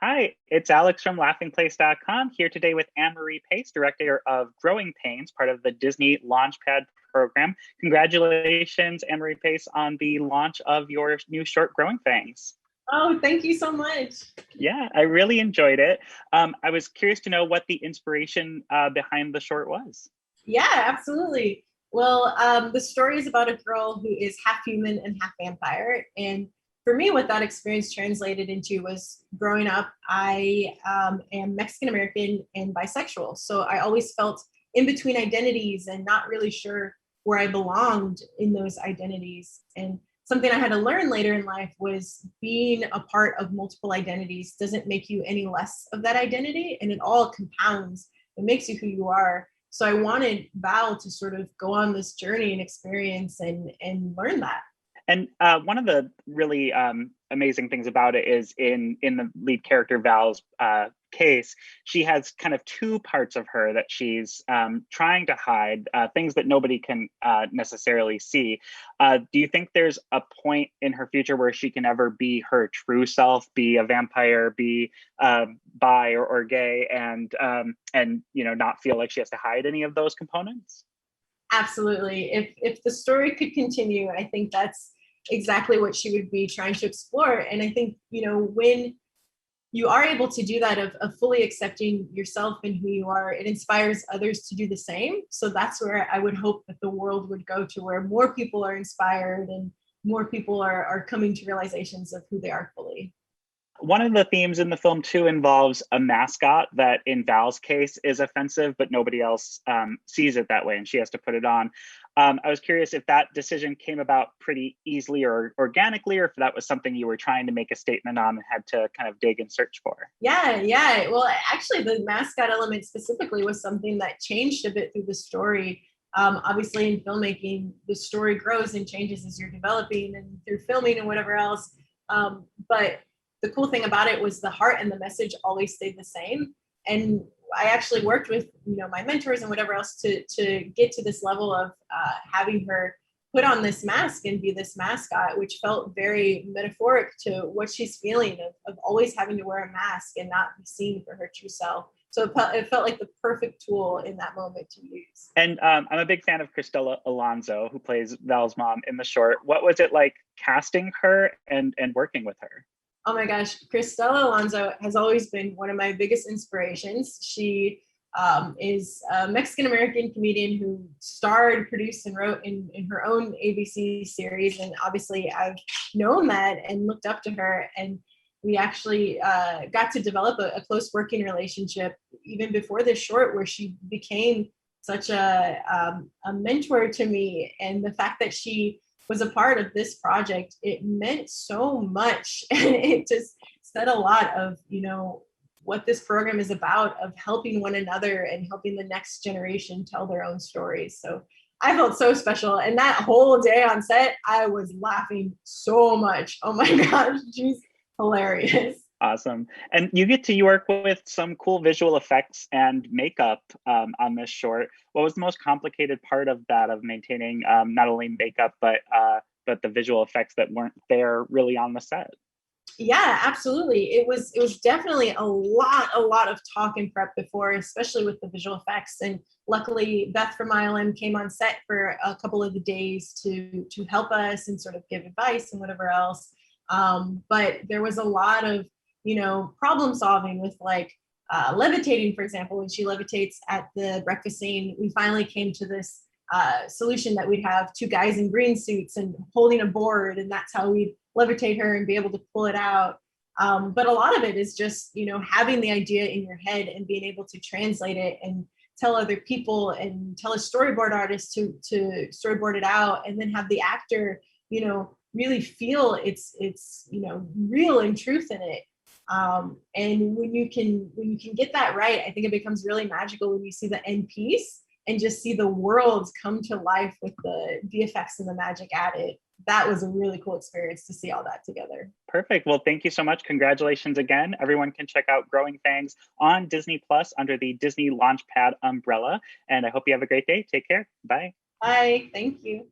Hi, it's Alex from laughingplace.com here today with Anne-Marie Pace, Director of Growing Pains, part of the Disney Launchpad program. Congratulations, Anne-Marie Pace, on the launch of your new short, Growing Fangs. Oh, thank you so much. Yeah, I really enjoyed it. I was curious to know what the inspiration behind the short was. Yeah, absolutely. Well, the story is about a girl who is half human and half vampire. And for me, what that experience translated into was growing up, I am Mexican American and bisexual. So I always felt in between identities and not really sure where I belonged in those identities. And something I had to learn later in life was being a part of multiple identities doesn't make you any less of that identity, and it all compounds. It makes you who you are. So I wanted Val to sort of go on this journey and experience and learn that. And one of the really amazing things about it is in the lead character Val's case, she has kind of two parts of her that she's trying to hide, things that nobody can necessarily see. Do you think there's a point in her future where she can ever be her true self, be a vampire, be bi or gay, and not feel like she has to hide any of those components? Absolutely. If the story could continue, I think that's exactly what she would be trying to explore. And I think, when you are able to do that of fully accepting yourself and who you are, it inspires others to do the same. So that's where I would hope that the world would go to, where more people are inspired and more people are coming to realizations of who they are fully. One of the themes in the film too involves a mascot that in Val's case is offensive, but nobody else sees it that way, and she has to put it on. I was curious if that decision came about pretty easily or organically, or if that was something you were trying to make a statement on and had to kind of dig and search for. Yeah. Well, actually, the mascot element specifically was something that changed a bit through the story. Obviously, in filmmaking, the story grows and changes as you're developing and through filming and whatever else. But the cool thing about it was the heart and the message always stayed the same. And I actually worked with my mentors and whatever else to get to this level of having her put on this mask and be this mascot, which felt very metaphoric to what she's feeling of always having to wear a mask and not be seen for her true self. So it felt like the perfect tool in that moment to use. And I'm a big fan of Cristina Alonzo, who plays Val's mom in the short. What was it like casting her and working with her? Oh my gosh, Cristina Alonzo has always been one of my biggest inspirations. She is a Mexican American comedian who starred, produced, and wrote in her own ABC series. And obviously, I've known that and looked up to her. And we actually got to develop a close working relationship even before this short, where she became such a mentor to me. And the fact that she was a part of this project, it meant so much. And it just said a lot of, what this program is about, of helping one another and helping the next generation tell their own stories. So I felt so special. And that whole day on set, I was laughing so much. Oh my gosh, she's hilarious. Awesome. And you get to work with some cool visual effects and makeup on this short. What was the most complicated part of that, of maintaining not only makeup, but the visual effects that weren't there really on the set? Yeah, absolutely. It was definitely a lot of talk and prep before, especially with the visual effects. And luckily, Beth from ILM came on set for a couple of the days to help us and sort of give advice and whatever else. But there was a lot of problem solving with, like, levitating, for example. When she levitates at the breakfast scene, we finally came to this solution that we'd have two guys in green suits and holding a board, and that's how we'd levitate her and be able to pull it out. But a lot of it is just having the idea in your head and being able to translate it and tell other people and tell a storyboard artist to storyboard it out, and then have the actor really feel it's real and truth in it. And when you can get that right, I think it becomes really magical when you see the end piece and just see the worlds come to life with the VFX and the magic added. That was a really cool experience to see all that together. Perfect. Well, thank you so much. Congratulations again. Everyone can check out Growing Fangs on Disney Plus under the Disney Launchpad umbrella. And I hope you have a great day. Take care. Bye. Bye. Thank you.